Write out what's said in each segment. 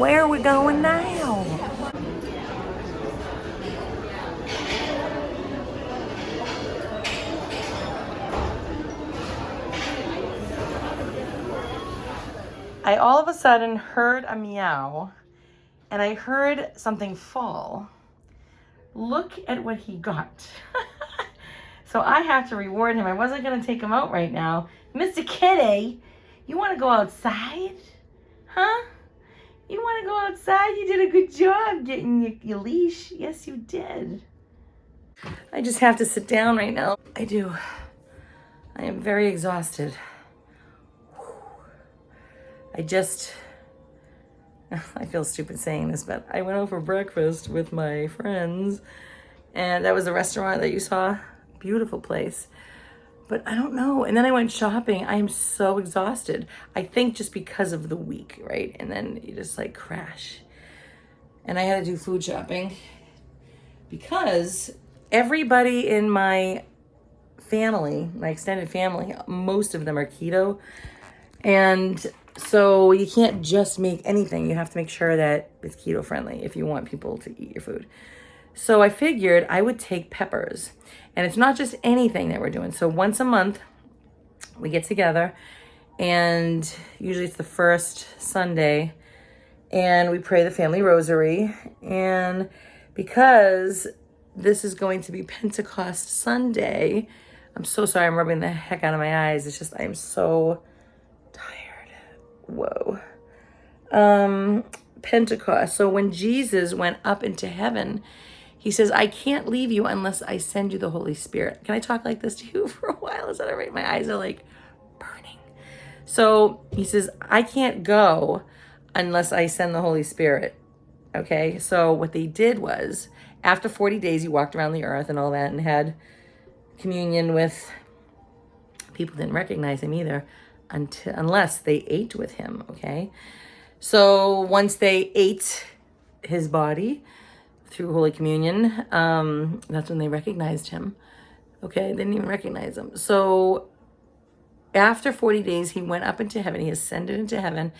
Where are we going now? I all of a sudden heard a meow and I heard something fall. Look at what he got. So I have to reward him. I wasn't going to take him out right now. Mr. Kitty, you want to go outside? Huh? You want to go outside? You did a good job getting your leash. Yes, you did. I just have to sit down right now. I do. I am very exhausted. I feel stupid saying this, but I went out for breakfast with my friends, and that was the restaurant that you saw. Beautiful place. But I don't know. And then I went shopping. I am so exhausted. I think just because of the week, right? And then you just like crash. And I had to do food shopping because everybody in my family, my extended family, most of them are keto. And so you can't just make anything. You have to make sure that it's keto friendly if you want people to eat your food. So I figured I would take peppers. And it's not just anything that we're doing. So once a month, we get together. And usually it's the first Sunday. And we pray the family rosary. And because this is going to be Pentecost Sunday, I'm so sorry I'm rubbing the heck out of my eyes. It's just, I am so tired. Whoa. Pentecost. So when Jesus went up into heaven, he says, I can't leave you unless I send you the Holy Spirit. Can I talk like this to you for a while? Is that all right? My eyes are like burning. So he says, I can't go unless I send the Holy Spirit. Okay. So what they did was after 40 days, he walked around the earth and all that and had communion with people. Didn't recognize him either unless they ate with him. Okay. So once they ate his body through Holy Communion, that's when they recognized him. Okay, they didn't even recognize him. So after 40 days, he went up into heaven. He ascended into heaven.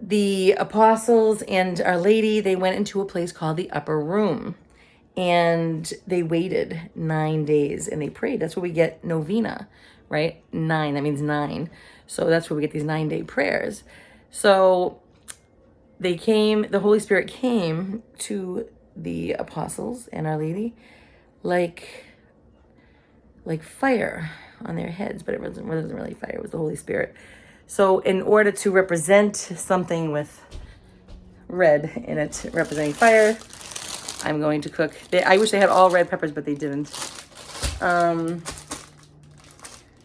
The apostles and Our Lady, they went into a place called the upper room. And they waited 9 days and they prayed. That's where we get novena, right? 9, that means 9. So that's where we get these 9-day prayers. So the Holy Spirit came to the apostles and Our Lady like fire on their heads, but it wasn't really fire, it was the Holy Spirit. So in order to represent something with red in it, representing fire, I'm going to cook. I wish they had all red peppers, but they didn't.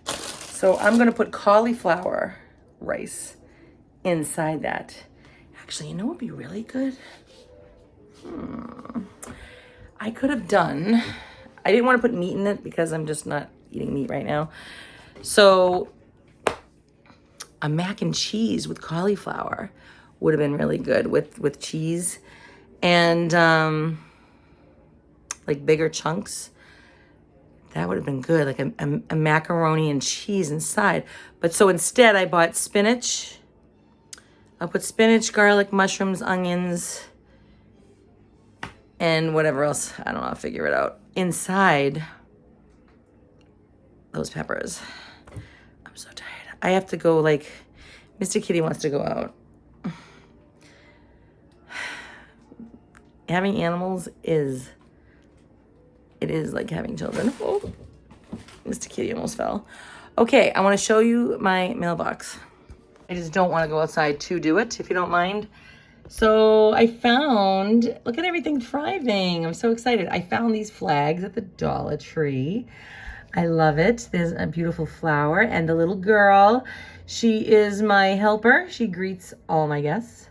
So I'm going to put cauliflower rice inside that. Actually, you know what would be really good? I could have done, I didn't want to put meat in it because I'm just not eating meat right now. So a mac and cheese with cauliflower would have been really good with cheese and like bigger chunks. That would have been good, like a macaroni and cheese inside. But so instead I bought spinach. I'll put spinach, garlic, mushrooms, onions, and whatever else. I don't know, I'll figure it out. Inside those peppers. I'm so tired. I have to go, like, Mr. Kitty wants to go out. Having animals is like having children. Oh, Mr. Kitty almost fell. Okay, I want to show you my mailbox. I just don't want to go outside to do it, if you don't mind. So I found, look at everything thriving. I'm so excited. I found these flags at the Dollar Tree. I love it. There's a beautiful flower and a little girl. She is my helper. She greets all my guests.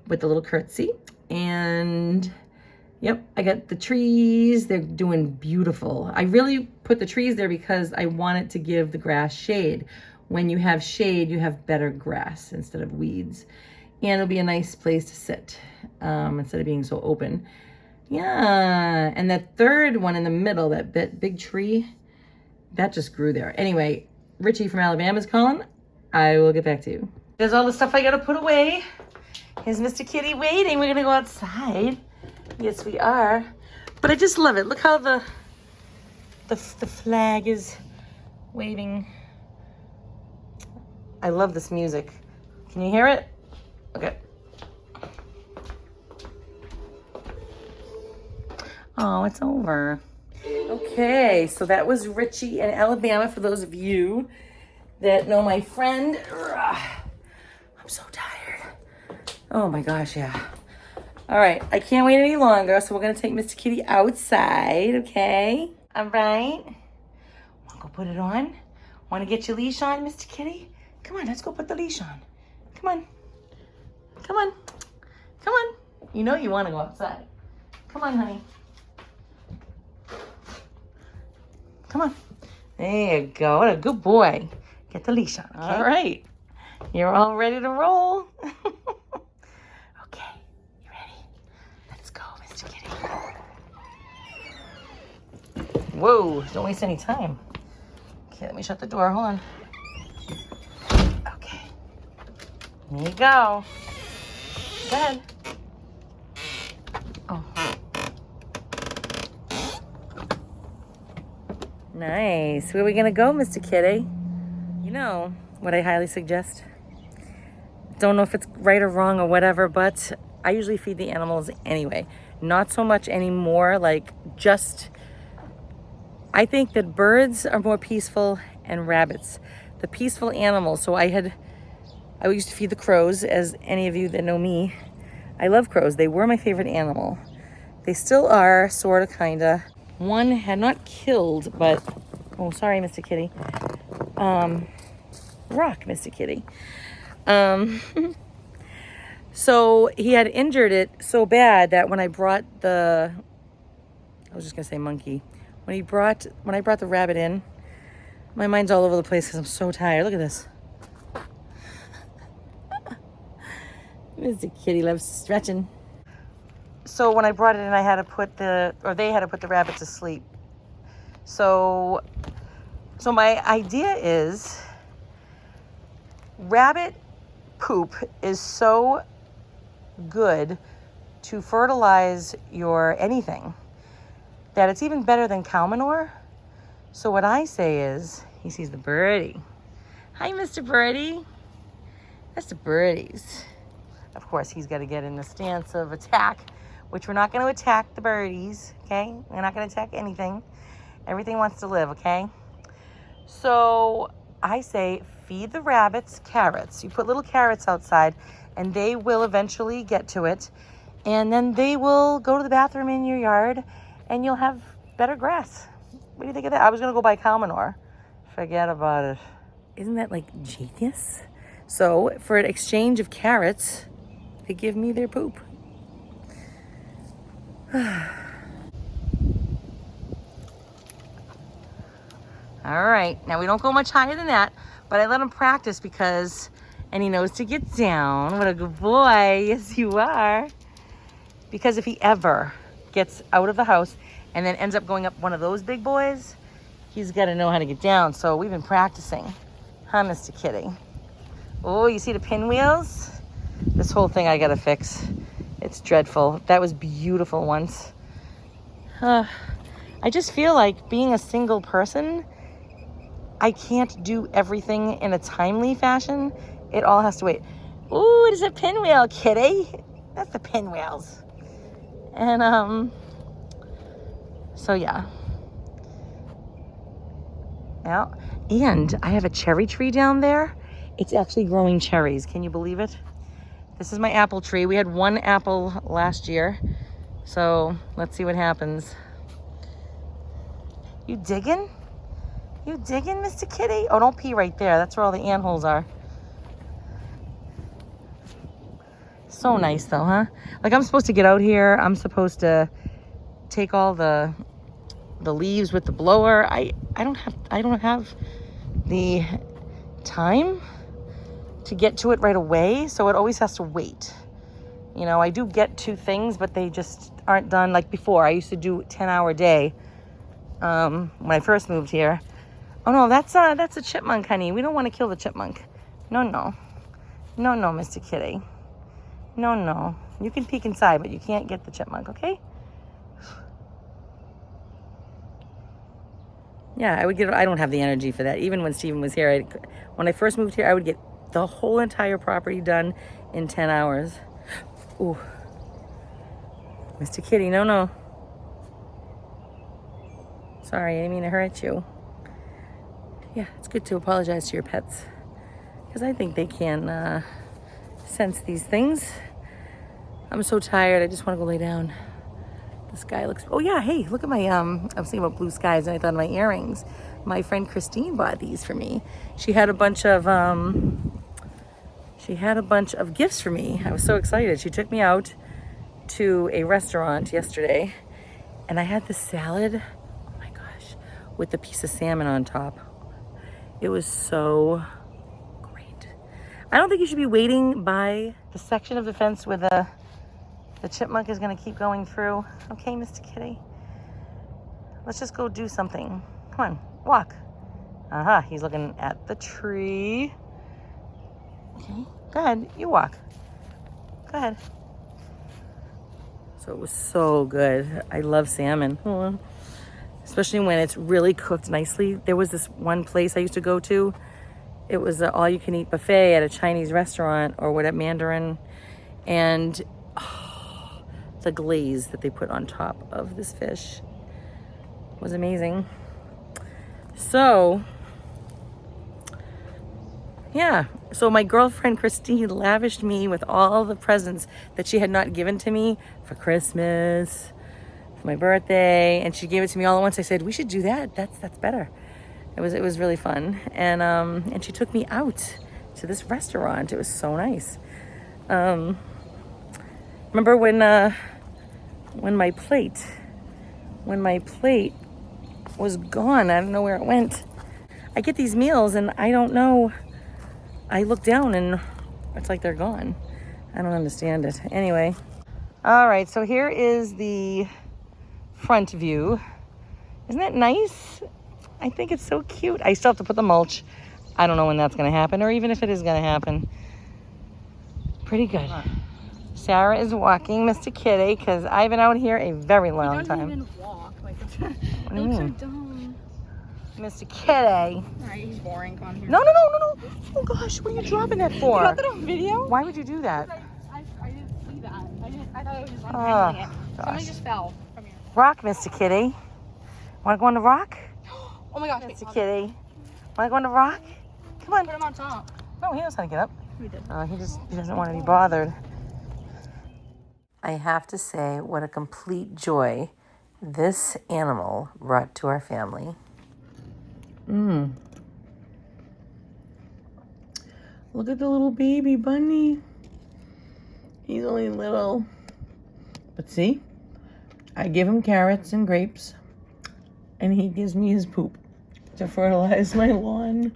With the little curtsy. And yep, I got the trees. They're doing beautiful. I really put the trees there because I wanted to give the grass shade. When you have shade, you have better grass instead of weeds. And it'll be a nice place to sit instead of being so open. Yeah, and that third one in the middle, that big tree, that just grew there. Anyway, Richie from Alabama's calling. I will get back to you. There's all the stuff I gotta put away. Here's Mr. Kitty waiting. We're gonna go outside. Yes, we are. But I just love it. Look how the flag is waving. I love this music. Can you hear it? Okay. Oh, it's over. Okay, so that was Richie in Alabama. For those of you that know my friend, I'm so tired. Oh my gosh, yeah. All right, I can't wait any longer, so we're gonna take Mr. Kitty outside, okay? All right. Wanna go put it on? Wanna get your leash on, Mr. Kitty? Come on, let's go put the leash on. Come on. Come on. Come on. You know you wanna go outside. Come on, honey. Come on. There you go. What a good boy. Get the leash on, okay? All right. You're all ready to roll. Okay. You ready? Let's go, Mr. Kitty. Whoa. Don't waste any time. Okay, let me shut the door. Hold on. Okay. There you go. Go ahead. Oh. Nice. Where are we gonna go, Mr. Kitty? You know what I highly suggest? Don't know if it's right or wrong or whatever, but I usually feed the animals anyway. Not so much anymore, like just, I think that birds are more peaceful and rabbits. The peaceful animals. So I used to feed the crows, as any of you that know me. I love crows. They were my favorite animal. They still are, sorta, kinda. One had not killed, but, oh, sorry, Mr. Kitty. Rock, Mr. Kitty. So he had injured it so bad that when I brought I was just gonna say monkey. When I brought the rabbit in, my mind's all over the place because I'm so tired. Look at this. Mr. Kitty loves stretching. So when I brought it in, they had to put the rabbit to sleep. So my idea is, rabbit poop is so good to fertilize your anything that it's even better than cow manure. So what I say is, he sees the birdie. Hi, Mr. Birdie. That's the birdies. Of course, he's got to get in the stance of attack, which we're not going to attack the birdies, okay? We're not going to attack anything. Everything wants to live, okay? So I say, feed the rabbits carrots. You put little carrots outside, and they will eventually get to it. And then they will go to the bathroom in your yard, and you'll have better grass. What do you think of that? I was going to go buy cow manure. Forget about it. Isn't that like genius? So for an exchange of carrots, they give me their poop. All right, now we don't go much higher than that, but I let him practice and he knows to get down. What a good boy. Yes, you are. Because if he ever gets out of the house and then ends up going up one of those big boys, he's got to know how to get down. So we've been practicing. Huh, Mr. Kitty? Oh, you see the pinwheels? This whole thing I got to fix. It's dreadful. That was beautiful once. I just feel like being a single person, I can't do everything in a timely fashion. It all has to wait. Ooh, it is a pinwheel, Kitty. That's the pinwheels. And, so yeah. Now, and I have a cherry tree down there. It's actually growing cherries. Can you believe it? This is my apple tree. We had one apple last year. So let's see what happens. You digging? You digging, Mr. Kitty? Oh, don't pee right there. That's where all the antholes are. So nice though, huh? Like, I'm supposed to get out here. I'm supposed to take all the leaves with the blower. I don't have the time to get to it right away, so it always has to wait. You know, I do get to things, but they just aren't done like before. I used to do a 10-hour day when I first moved here. Oh no, that's a chipmunk, honey. We don't want to kill the chipmunk. No, Mr. Kitty. No, no. You can peek inside, but you can't get the chipmunk, okay? Yeah, I don't have the energy for that. Even when Steven was here, when I first moved here, I would get the whole entire property done in 10 hours. Ooh. Mr. Kitty, no, no. Sorry, I didn't mean to hurt you. Yeah, it's good to apologize to your pets, because I think they can sense these things. I'm so tired, I just want to go lay down. The sky looks, oh yeah, hey, look at my, I was thinking about blue skies and I thought of my earrings. My friend Christine bought these for me. She had a bunch of gifts for me. I was so excited. She took me out to a restaurant yesterday and I had this salad, oh my gosh, with a piece of salmon on top. It was so great. I don't think you should be waiting by the section of the fence where the chipmunk is going to keep going through. Okay, Mr. Kitty. Let's just go do something. Come on, walk. Uh-huh, he's looking at the tree. Okay, go ahead, you walk. Go ahead. So it was so good. I love salmon. Especially when it's really cooked nicely. There was this one place I used to go to. It was an all-you-can-eat buffet at a Chinese restaurant or what, at Mandarin. And the glaze that they put on top of this fish was amazing. So, yeah. So my girlfriend Christine lavished me with all the presents that she had not given to me for Christmas, for my birthday, and she gave it to me all at once. I said, we should do that. That's better. It was really fun. And she took me out to this restaurant. It was so nice. Remember when my plate was gone? I don't know where it went. I get these meals and I don't know. I look down and it's like they're gone. I don't understand it. Anyway. All right, so here is the front view. Isn't that nice? I think it's so cute. I still have to put the mulch. I don't know when that's going to happen, or even if it is going to happen. Pretty good. Sarah is walking Mr. Kitty because I've been out here a very long time. Don't even walk. Like, what do you mean? So dumb. Mr. Kitty. Alright, he's boring. Come on here. No. Oh gosh, what are you dropping that for? You got that on video? Why would you do that? I didn't see that. I thought it was just Oh, unhanging it. gosh. Somebody just fell from here. Rock, Mr. Kitty. Want to go on the rock? Oh my gosh, Mr. Kitty. Want to go on the rock? Come on. Put him on top. No, he knows how to get up. We did. He doesn't want to be bothered. I have to say, what a complete joy this animal brought to our family. Look at the little baby bunny. He's only little. But see, I give him carrots and grapes, and he gives me his poop to fertilize my lawn.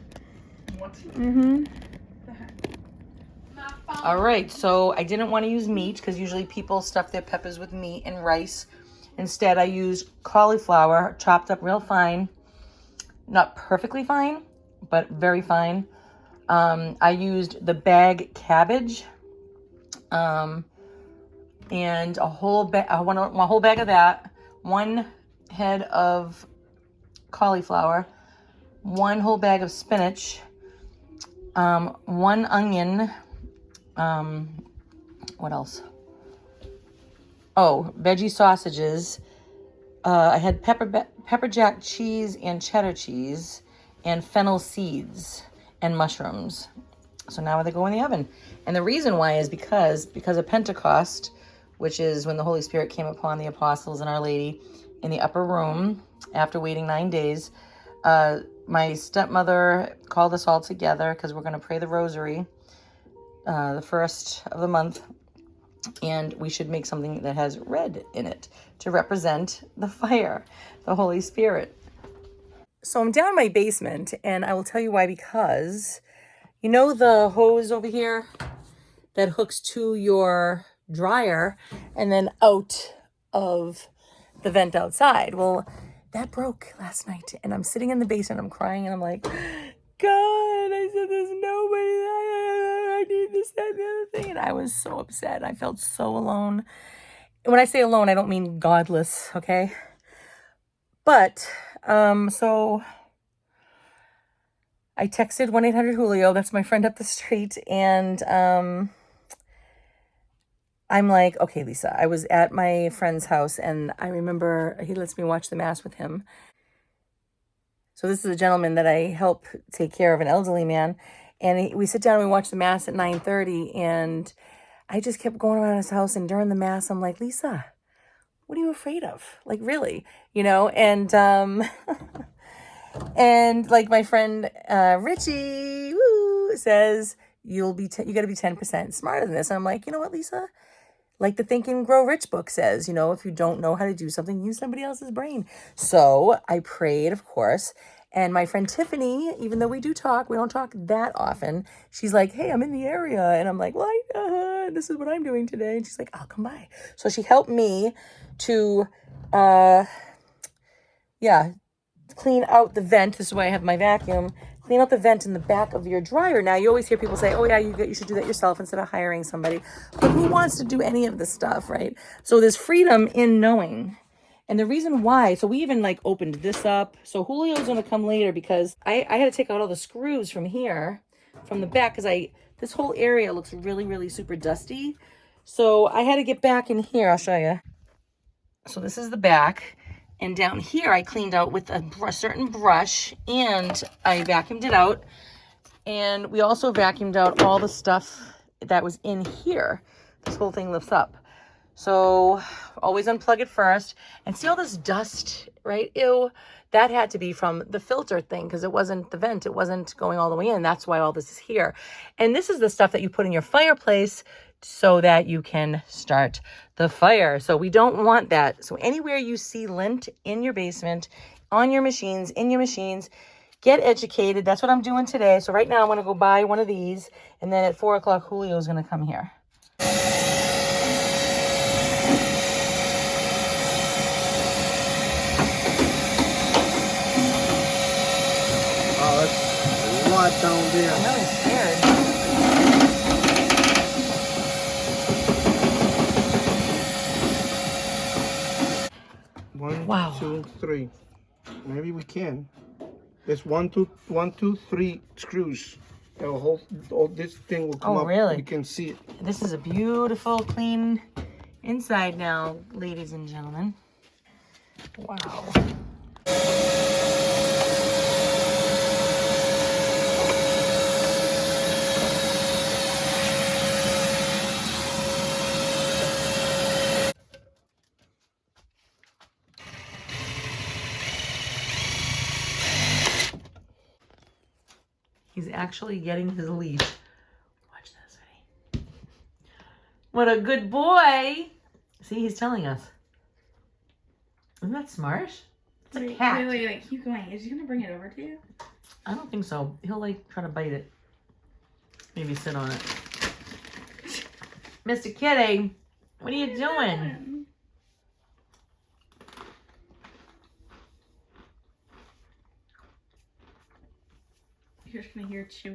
All right, so I didn't want to use meat because usually people stuff their peppers with meat and rice. Instead, I used cauliflower chopped up real fine. Not perfectly fine, but very fine. I used the bag cabbage and a whole bag of that, one head of cauliflower, one whole bag of spinach, one onion, what else? Oh, veggie sausages. I had pepper jack cheese and cheddar cheese and fennel seeds and mushrooms. So now they go in the oven. And the reason why is because of Pentecost, which is when the Holy Spirit came upon the apostles and Our Lady in the upper room after waiting 9 days. My stepmother called us all together because we're going to pray the rosary the first of the month. And we should make something that has red in it to represent the fire, the Holy Spirit. So I'm down in my basement, and I will tell you why, because you know the hose over here that hooks to your dryer and then out of the vent outside? Well, that broke last night, and I'm sitting in the basement, I'm crying, and I'm like, God, I said there's nobody there. I need this, that, and the other anything. And I was so upset. I felt so alone. And when I say alone, I don't mean godless, okay? But, so I texted 1-800-Julio. That's my friend up the street. And I'm like, okay, Lisa, I was at my friend's house and I remember he lets me watch the mass with him. So this is a gentleman that I help take care of, an elderly man. And we sit down and we watch the mass at 9:30. And I just kept going around his house. And during the mass, I'm like, Lisa, what are you afraid of? Like, really, And and like my friend Richie says, you got to be 10% smarter than this. And I'm like, you know what, Lisa? Like the Think and Grow Rich book says, if you don't know how to do something, use somebody else's brain. So I prayed, of course. And my friend Tiffany, even though we do talk, we don't talk that often. She's like, hey, I'm in the area. And I'm like, well, this is what I'm doing today. And she's like, I'll come by. So she helped me to, clean out the vent. This is why I have my vacuum. Clean out the vent in the back of your dryer. Now, you always hear people say, oh, yeah, you should do that yourself instead of hiring somebody. But who wants to do any of this stuff, right? So there's freedom in knowing. And the reason why, so we even like opened this up. So Julio's going to come later because I had to take out all the screws from here, from the back, because this whole area looks really, really super dusty. So I had to get back in here. I'll show you. So this is the back. And down here, I cleaned out with a certain brush and I vacuumed it out. And we also vacuumed out all the stuff that was in here. This whole thing lifts up. So always unplug it first. And see all this dust, right? Ew. That had to be from the filter thing because it wasn't the vent. It wasn't going all the way in. That's why all this is here. And this is the stuff that you put in your fireplace so that you can start the fire. So we don't want that. So anywhere you see lint in your basement, on your machines, in your machines, get educated. That's what I'm doing today. So right now I'm going to go buy one of these. And then at 4 o'clock, Julio's going to come here. Oh, that's a lot down there. I'm really scared. One, Wow. 2, 3. Maybe we can. There's 1, 2, 3 screws. The whole all this thing will come up. Really? You can see it. This is a beautiful, clean inside now, ladies and gentlemen. Wow. He's actually getting his leash. Watch this, ready? What a good boy. See, he's telling us. Isn't that smart? It's a cat. Wait. Keep going. Is he going to bring it over to you? I don't think so. He'll like try to bite it. Maybe sit on it. Mr. Kitty, what are you doing? You're just going to hear chew.